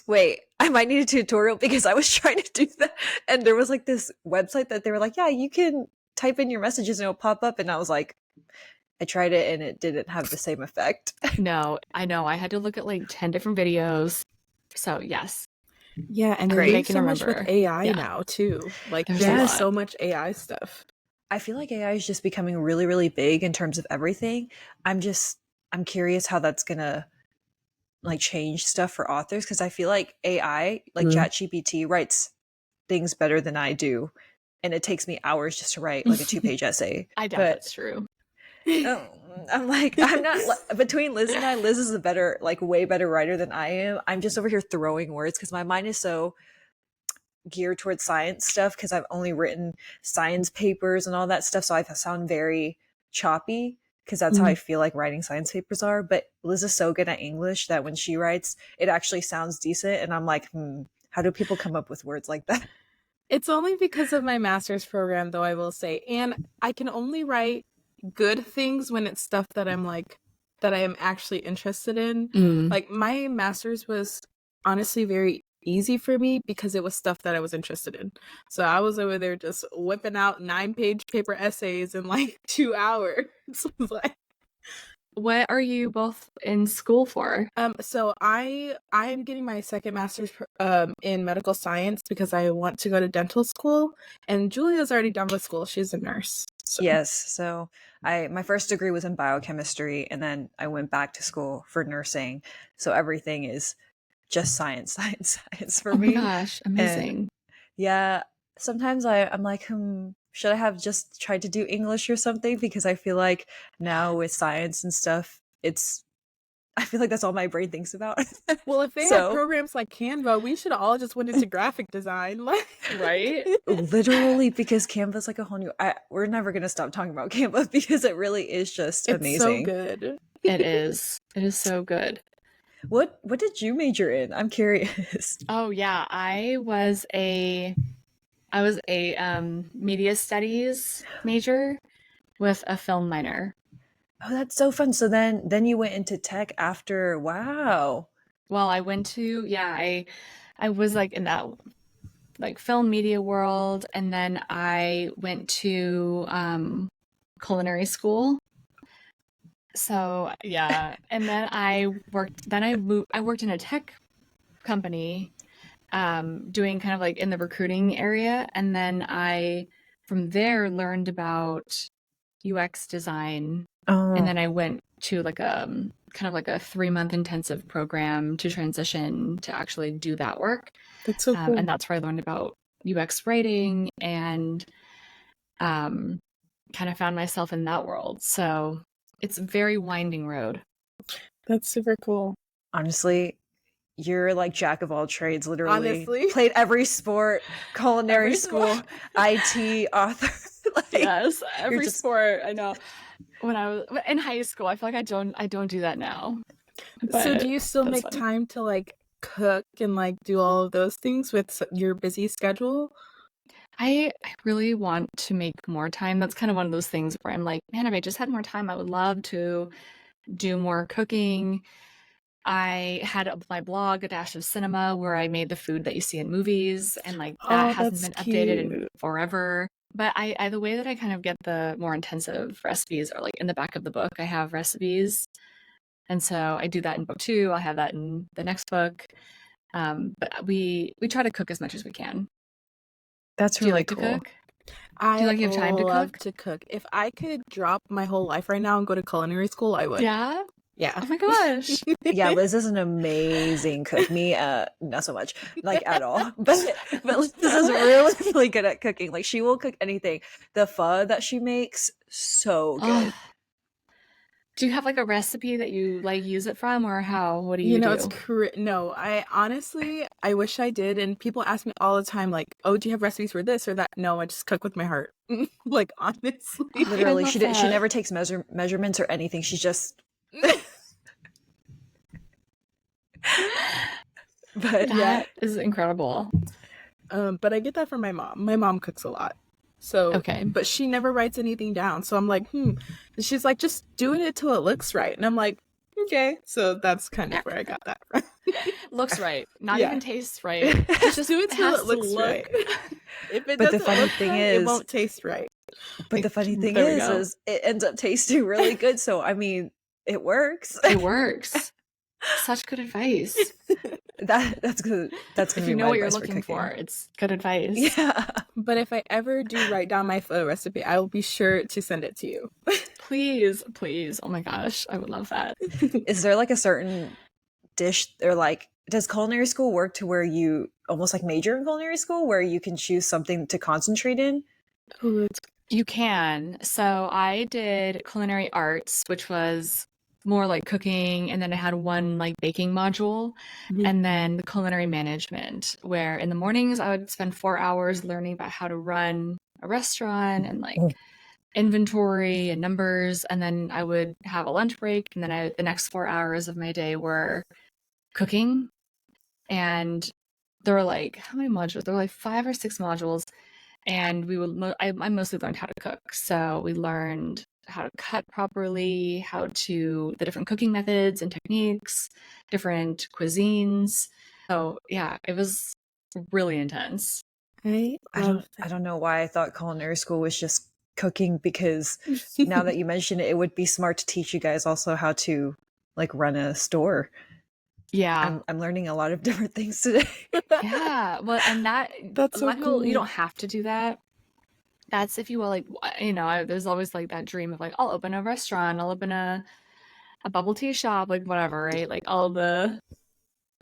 Wait, I might need a tutorial because I was trying to do that. And there was like this website that they were like, yeah, you can type in your messages and it'll pop up. And I was like, I tried it and it didn't have the same effect. No, I know. I had to look at like 10 different videos. So yes. Yeah, and they're Great. doing I can so much with remember. AI Yeah. now too. Like There's a there's lot. so much AI stuff. I feel like AI is just becoming really, really big in terms of everything. I'm curious how that's gonna like change stuff for authors because I feel like AI, like ChatGPT, writes things better than I do, and it takes me hours just to write like a 2-page essay. I doubt But that's true. I'm like, I'm not between Liz and I. Liz is a better, like, way better writer than I am. I'm just over here throwing words because my mind is so geared towards science stuff because I've only written science papers and all that stuff. So I sound very choppy because that's how I feel like writing science papers are. But Liz is so good at English that when she writes, it actually sounds decent. And I'm like, how do people come up with words like that? It's only because of my master's program, though, I will say. And I can only write good things when it's stuff that I'm like, that I am actually interested in. Like my master's was honestly very easy for me because it was stuff that I was interested in. So I was over there just whipping out 9-page paper essays in like 2 hours. So it was like, What are you both in school for? so I'm getting my second master's in medical science because I want to go to dental school, and Julia's already done with school. She's a nurse. So. Yes. So my first degree was in biochemistry, and then I went back to school for nursing. So everything is just science for Oh my me. gosh, amazing. Yeah. Sometimes I'm like, should I have just tried to do English or something? Because I feel like now with science and stuff, I feel like that's all my brain thinks about. Well, if they had programs like Canva, we should all just went into graphic design, like Right? Literally, because Canva's like a whole new. We're never gonna stop talking about Canva because it really is just it's amazing. so good. It is. It is so good. What did you major in? I'm curious. Oh yeah, I was a media studies major with a film minor. Oh, that's so fun. So then you went into tech after. Wow. Well, I went to I was like in that like film media world, and then I went to culinary school. So yeah, and then I worked in a tech company doing kind of like in the recruiting area, and then I from there learned about UX design. And then I went to like kind of like a 3-month intensive program to transition to actually do that work. That's so cool. And that's where I learned about UX writing and kind of found myself in that world. So it's a very winding road. That's super cool. Honestly, you're like jack of all trades, literally. Honestly. Played every sport, culinary school, IT, author. Like, yes, every just... sport. I know. When I was in high school, I feel like I don't do that now. So do but you still that's make fun. time to like cook and like do all of those things with your busy schedule? I really want to make more time. That's kind of one of those things where I'm like, man, if I just had more time, I would love to do more cooking. I had my blog, A Dash of Cinema, where I made the food that you see in movies, and like that Oh, hasn't that's been updated in cute. forever. But I the way that I kind of get the more intensive recipes are like in the back of the book. I have recipes, and so I do that in book two. I'll have that in the next book. But we try to cook as much as we can. That's Do you really like to cool. cook? Do you I like you have time to love cook? to cook. If I could drop my whole life right now and go to culinary school, I would. Yeah. Yeah. Oh my gosh. Yeah, Liz is an amazing cook. Me, not so much, like at all. But Liz is really, really good at cooking. Like she will cook anything. The pho that she makes, so Oh, good. do you have like a recipe that you like use it from, or how? What do You you know, it's do? no, I honestly, I wish I did. And people ask me all the time, like, oh, do you have recipes for this or that? No, I just cook with my heart. Like, honestly. Oh, I Literally, love she that. never takes measurements or anything. She's just, but Yeah. That is incredible. But I get that from my mom. My mom cooks a lot. So, Okay. but she never writes anything down. So I'm like, And she's like, just doing it till it looks right. And I'm like, okay. So that's kind of where I got that from. Looks right. Not Yeah. even tastes right. Just do it till has it to looks look. right. If it but the doesn't funny look thing right, it is, won't taste right. There we go. it ends up tasting really good. So I mean, it works. It works. Such good advice. That's good. That's gonna If be you know my what you're advice for looking for, cooking. it's good advice. Yeah. But if I ever do write down my pho recipe, I will be sure to send it to you. Please, please. Oh my gosh, I would love that. Is there like a certain dish or like does culinary school work to where you almost like major in culinary school where you can choose something to concentrate in? Ooh, it's You can. So I did culinary arts, which was more like cooking, and then I had one like baking module, and then the culinary management, where in the mornings I would spend 4 hours learning about how to run a restaurant and like inventory and numbers, and then I would have a lunch break, and then the next 4 hours of my day were cooking. And there were like how many modules? There were like 5 or 6 modules, and I mostly learned how to cook. So we learned how to cut properly, the different cooking methods and techniques, different cuisines. So yeah, it was really intense. I love I don't know why I thought culinary school was just cooking because now that you mention it, it would be smart to teach you guys also how to like run a store. Yeah. I'm learning a lot of different things today. Yeah. Well, and that That's a so lot of people, you cool. don't have to do that. That's if you will, like, there's always like that dream of like, I'll open a restaurant, I'll open a bubble tea shop, like whatever, right? Like all the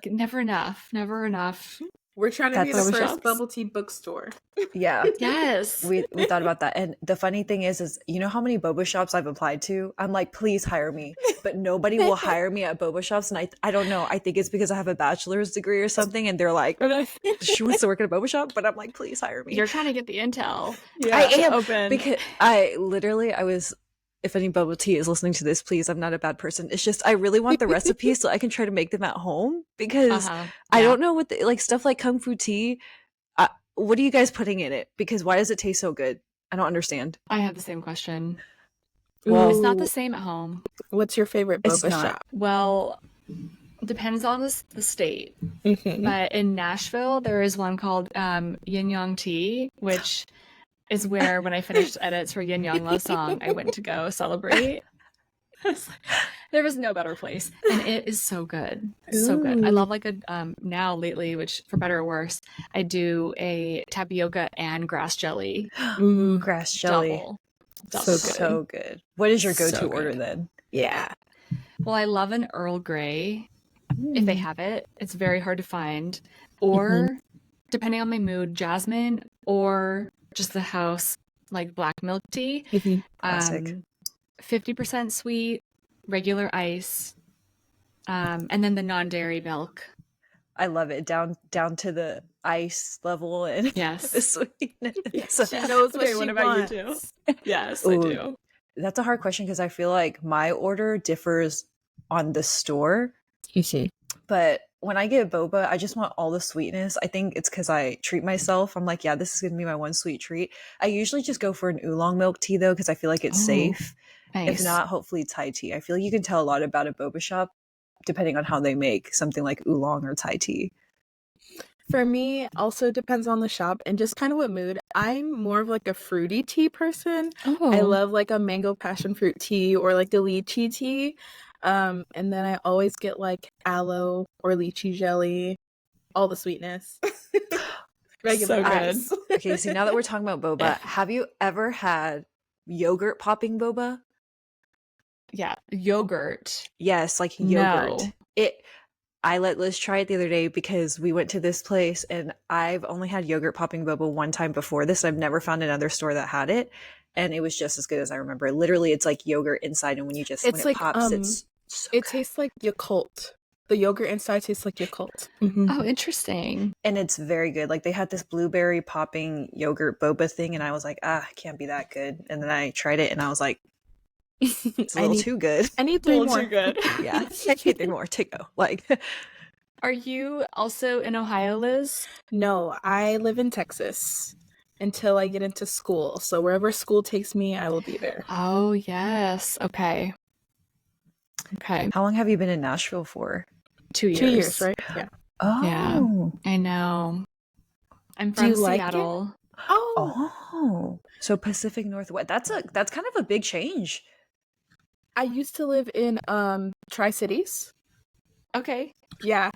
never enough, never enough. We're trying to be That's the Barber first shops. bubble tea bookstore. Yeah. Yes. We thought about that. And the funny thing is you know how many boba shops I've applied to? I'm like, please hire me. But nobody will hire me at boba shops. And I don't know. I think it's because I have a bachelor's degree or something. And they're like, she wants to work at a boba shop. But I'm like, please hire me. You're trying to get the intel. I to am open. because I was if any bubble tea is listening to this, please, I'm not a bad person. It's just I really want the recipes so I can try to make them at home because I Yeah. don't know what like stuff like kung fu tea. What are you guys putting in it? Because why does it taste so good? I don't understand. I have the same question. Well, It's not the same at home. What's your favorite It's boba not. shop? Well, depends on the state. But in Nashville, there is one called Yin Yang Tea, which is where when I finished edits for Yin Yang Love Song, I went to go celebrate. There was no better place, and it is so good, so good. I love like a now lately, which for better or worse, I do a tapioca and grass jelly Grass jelly. double. So So good. What is your go-to So order good. then? Yeah. Well, I love an Earl Grey if they have it. It's very hard to find, or depending on my mood, jasmine or just the house like black milk tea. Classic. 50% sweet, regular ice, and then the non-dairy milk. I love it down to the ice level and the Yes. sweetness. She knows what Okay, she what about you wants. two? Yes, I Ooh, do. That's a hard question because I feel like my order differs on the store. You see. But when I get boba, I just want all the sweetness. I think it's because I treat myself. I'm like, yeah, this is going to be my one sweet treat. I usually just go for an oolong milk tea, though, because I feel like it's Oh, safe. If nice. not, hopefully Thai tea. I feel like you can tell a lot about a boba shop depending on how they make something like oolong or Thai tea. For me, also depends on the shop and just kind of what mood. I'm more of like a fruity tea person. I Oh, love like a mango passion fruit tea or like the lychee tea. And then I always get like aloe or lychee jelly, all the sweetness. Regular so good. ice. Okay, see, now that we're talking about boba, have you ever had yogurt popping boba? Yeah, yogurt. Yes, like yogurt. No. I let Liz try it the other day because we went to this place and I've only had yogurt popping boba one time before this. I've never found another store that had it. And it was just as good as I remember. Literally, it's like yogurt inside, and when you just when It's it like pops, it's so it good. tastes like Yakult. The yogurt inside tastes like Yakult. Mhm. Oh, interesting. And it's very good. Like they had this blueberry popping yogurt boba thing, and I was like, it can't be that good. And then I tried it, and I was like, it's a little too good. I need A 3 little more. too good. Yeah, I need 3 more to go. Like, Are you also in Ohio, Liz? No, I live in Texas until I get into school. So wherever school takes me, I will be there. Oh, yes. Okay. Okay. how long have you been in Nashville for? 2 years. 2 years, right? Yeah. Oh, Yeah. I know. I'm Do you from like it? Seattle. Oh, so Pacific Northwest. That's kind of a big change. I used to live in Tri-Cities. Okay. Yeah.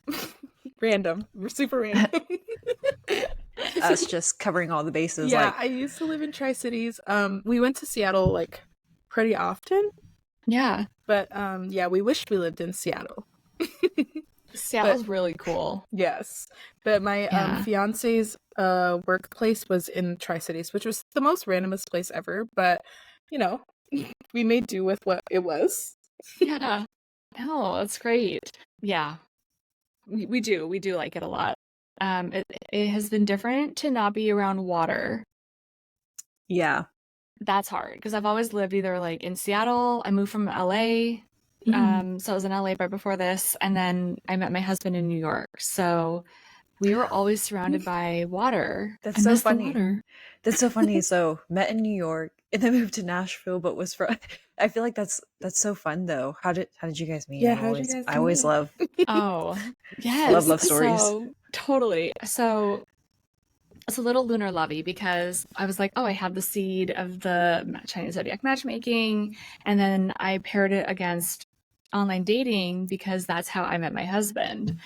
Random. Super random. Us just covering all the bases. Yeah, Like, I used to live in Tri-Cities. We went to Seattle like pretty often, Yeah. but yeah, we wished we lived in Seattle. Seattle's really cool. Yes. But my Yeah. fiance's workplace was in Tri-Cities, which was the most randomest place ever, but you know, we made do with what it was. Yeah. No, that's great. Yeah. We do like it a lot. It has been different to not be around water. yeah. That's hard because I've always lived either like in Seattle. I moved from LA. So I was in LA right before this, and then I met my husband in New York. So we were always surrounded by water. That's I so miss the funny. water. That's so funny. So met in New York and then moved to Nashville, but was from. I feel like that's so fun though. How did you guys meet? Yeah, how did you guys I always meet? love Oh, yes. love stories. So totally. So it's a little lunar lovey because I was like, oh, I have the seed of the Chinese zodiac matchmaking, and then I paired it against online dating because that's how I met my husband.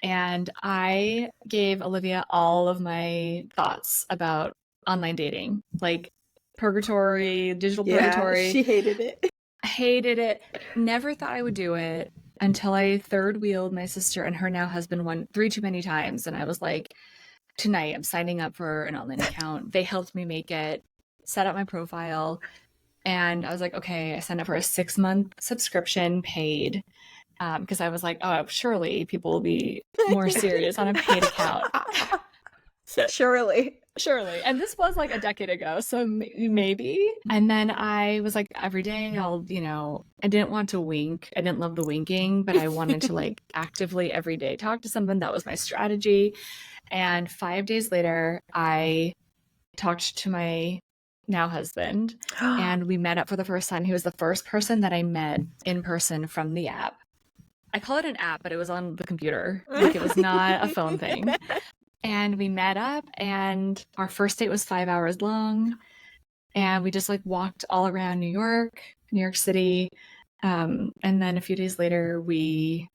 And I gave Olivia all of my thoughts about online dating, like purgatory, digital purgatory. She hated it. Hated it. Never thought I would do it until I third wheeled my sister and her now husband 3 too many times. And I was like, tonight I'm signing up for an online account. They helped me make it, set up my profile. And I was like, okay, I signed up for a 6-month subscription paid. Because I was like, oh, surely people will be more serious on a paid account. Surely. Surely. And this was like a decade ago, so maybe. And then I was like, every day I didn't want to wink. I didn't love the winking, but I wanted to like actively every day talk to someone. That was my strategy. And 5 days later, I talked to my now husband and we met up for the first time. He was the first person that I met in person from the app. I call it an app, but it was on the computer. Like it was not a phone thing. And we met up and our first date was 5 hours long. And we just like walked all around New York City. And then a few days later, we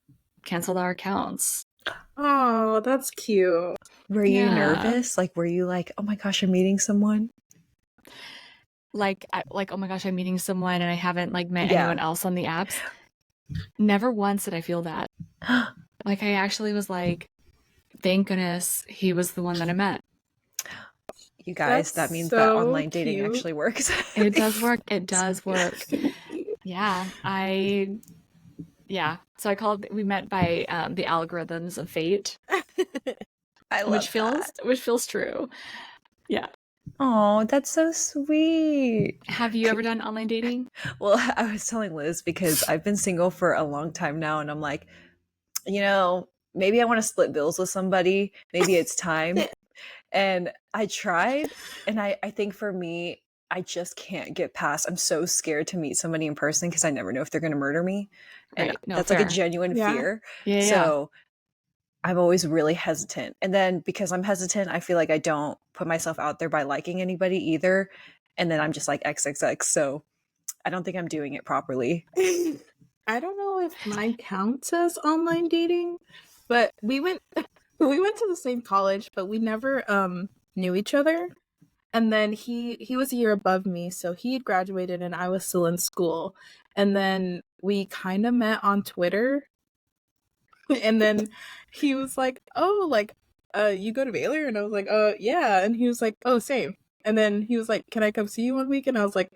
canceled our accounts. Oh, that's cute. Were you Yeah. nervous? Like, were you like, oh my gosh, I'm meeting someone? Like, oh my gosh, I'm meeting someone and I haven't like met Yeah. anyone else on the apps. Never once did I feel that. Like, I actually was like, thank goodness he was the one that I met. You guys, That's that means that so online dating cute. actually works. It does work. It does work. Yeah. So we met by the algorithms of fate, I love which feels true. Yeah. Oh, that's so sweet. Have you ever done online dating? Well, I was telling Liz because I've been single for a long time now, and I'm like, you know, maybe I want to split bills with somebody. Maybe it's time. And I tried, and I think for me, I just can't get past. I'm so scared to meet somebody in person because I never know if they're going to murder me. And Right. No, that's like a fair. genuine Yeah. fear. Yeah, yeah. So I'm always really hesitant. And then because I'm hesitant, I feel like I don't put myself out there by liking anybody either. And then I'm just like XXX. So I don't think I'm doing it properly. I don't know if mine counts as online dating, but we went to the same college, but we never knew each other. And then he was a year above me, so he had graduated and I was still in school. And then we kind of met on Twitter. And then he was like, "Oh, like you go to Baylor?" And I was like, yeah." And he was like, "Oh, same." And then he was like, "Can I come see you one week?" And I was like,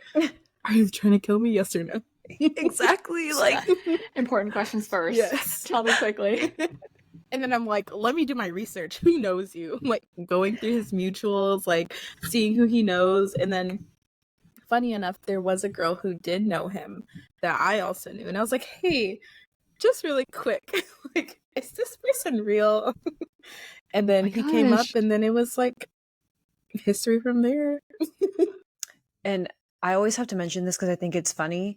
"Are you trying to kill me, yes or no?" Exactly. Like, Important questions first. Yes. Tell me quickly. And then I'm like, let me do my research. Who knows you? I'm like going through his mutuals, like seeing who he knows. And then funny enough, there was a girl who did know him that I also knew. And I was like, hey, just really quick, like, is this person real? And then My he came up gosh. and then it was like history from there. and I always have to mention this because I think it's funny.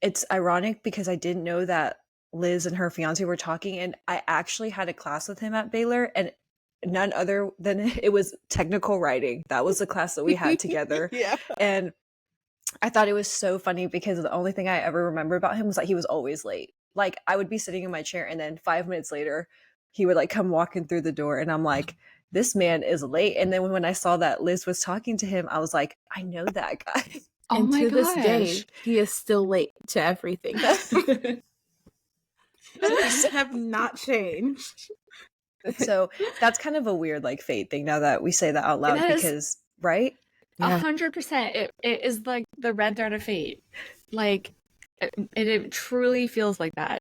It's ironic because I didn't know that Liz and her fiance were talking, and I actually had a class with him at Baylor, and none other than it was technical writing. That was the class that we had together. Yeah. And I thought it was so funny because the only thing I ever remember about him was that he was always late. Like, I would be sitting in my chair, and then 5 minutes later, he would like come walking through the door, and I'm like, this man is late. And then when I saw that Liz was talking to him, I was like, I know that guy. Oh And my to this day, gosh. he is still late to everything. Things have not changed. So that's kind of a weird like fate thing now that we say that out loud, It is. because right? 100%. It is like the red thread of fate. Like it truly feels like that.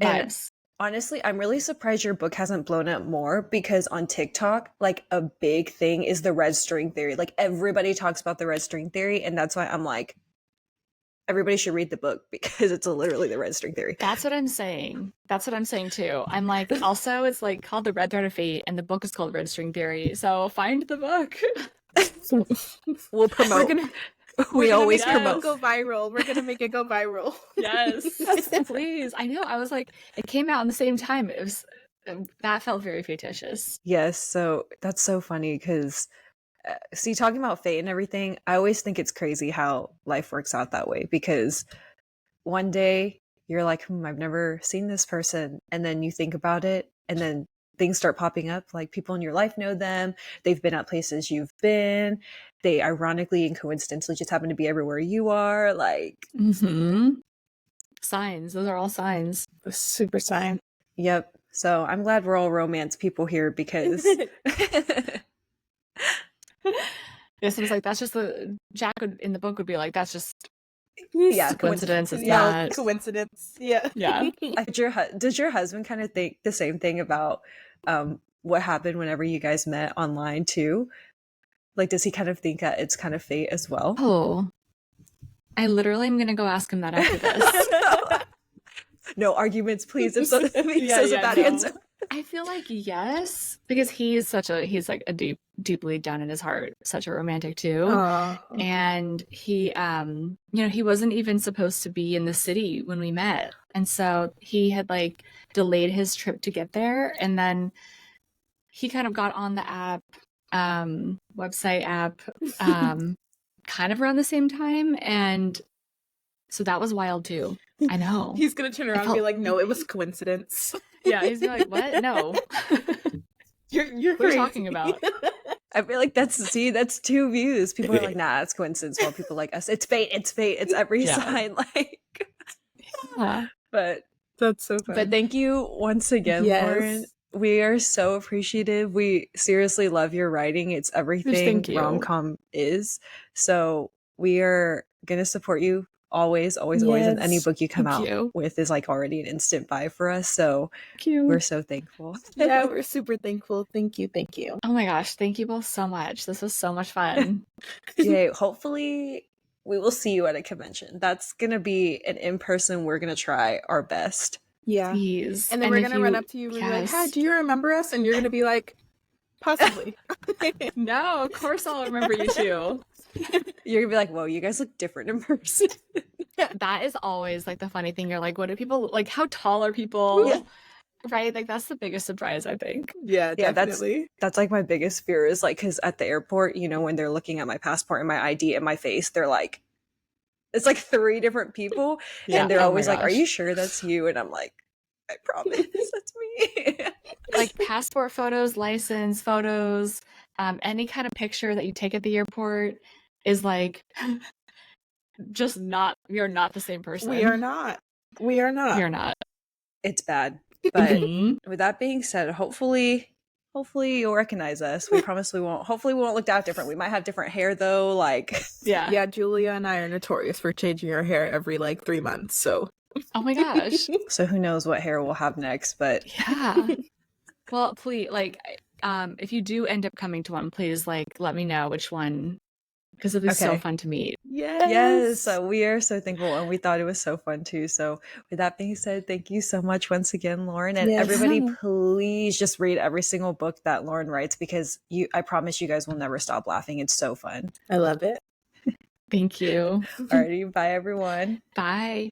And Vibes. honestly, I'm really surprised your book hasn't blown up more, because on TikTok, like a big thing is the red string theory. Like everybody talks about the red string theory, and that's why I'm like, everybody should read the book because it's literally the red string theory. That's what I'm saying. That's what I'm saying too. I'm like, also it's like called The Red Thread of Fate and the book is called Red String Theory. So find the book. We'll promote. We always make promote. It go viral. We're gonna make it go viral. Yes. Please. I know. I was like, it came out in the same time. It was that felt very fictitious. Yes, so that's so funny because see, talking about fate and everything, I always think it's crazy how life works out that way, because one day you're like, I've never seen this person. And then you think about it, and then things start popping up. Like people in your life know them. They've been at places you've been. They ironically and coincidentally just happen to be everywhere you are. Like, Signs. Those are all signs. Super sign. yep. So I'm glad we're all romance people here because Yes, it was like that's just the Jack in the book would be like, that's just yeah, coincidence. It's Yeah, not. coincidence. Yeah. Yeah. Does your husband kind of think the same thing about what happened whenever you guys met online too? Like, does he kind of think that it's kind of fate as well? Oh, I literally am gonna go ask him that after this. No arguments, please. If so, Yeah, says a yeah, bad no. answer. I feel like yes, because he's like a deeply down in his heart, such a romantic too. And he he wasn't even supposed to be in the city when we met. And so he had like delayed his trip to get there, and then he kind of got on the app, website app, kind of around the same time, and so that was wild too. I know. He's gonna turn around and be like, "No, it was coincidence." Yeah, he's gonna be like, "What? No." You're What are you crazy. talking about? I feel like that's two views. People are like, nah, it's coincidence. While people like us, it's fate, it's every Yeah. sign. Like, Yeah. but That's so fun. But thank you once again, Yes. Lauren. We are so appreciative. We seriously love your writing. It's everything thank you. rom-com is. So we are gonna support you always, always, always. And any Yes. book you come Thank out you. with is like already an instant buy for us. So Thank you. we're so thankful. Yeah, we're super thankful. Thank you. Thank you. Oh my gosh, thank you both so much. This was so much fun. Yay. Hopefully we will see you at a convention. That's gonna be an in-person. We're gonna try our best. Yeah. Please. And then we're gonna run up to you and be like, "Hi, Yes. do you remember us?" And you're gonna be like, "Possibly." No, of course I'll remember you too. You're gonna be like, whoa, you guys look different in person. That is always like the funny thing. You're like, what do people like? How tall are people? Yeah. Right? Like that's the biggest surprise, I think. Yeah, Yeah, definitely. that's like my biggest fear is like, because at the airport, you know, when they're looking at my passport and my ID and my face, they're like, it's like 3 different people, Yeah. and they're Oh my always like, "Are gosh. you sure that's you?" And I'm like, "I promise, that's me." Like passport photos, license photos, any kind of picture that you take at the airport is like just not, you're not the same person. We are not. We are not. You're not. It's bad. But Mhm. with that being said, hopefully you'll recognize us. We promise we won't. Hopefully we won't look that different. We might have different hair though. Like, Yeah. Yeah, Julia and I are notorious for changing our hair every like 3 months. So Oh my gosh. so who knows what hair we'll have next? But Yeah. Well, please, like, if you do end up coming to one, please, like, let me know which one, because it'll be so Okay. fun to meet. yes, we are so thankful, and we thought it was so fun too. So with that being said, thank you so much once again, Lauren, and Yes. everybody, Yeah. please just read every single book that Lauren writes, because I promise you guys will never stop laughing. It's so fun. I love it. Thank you. Alrighty, bye everyone. Bye.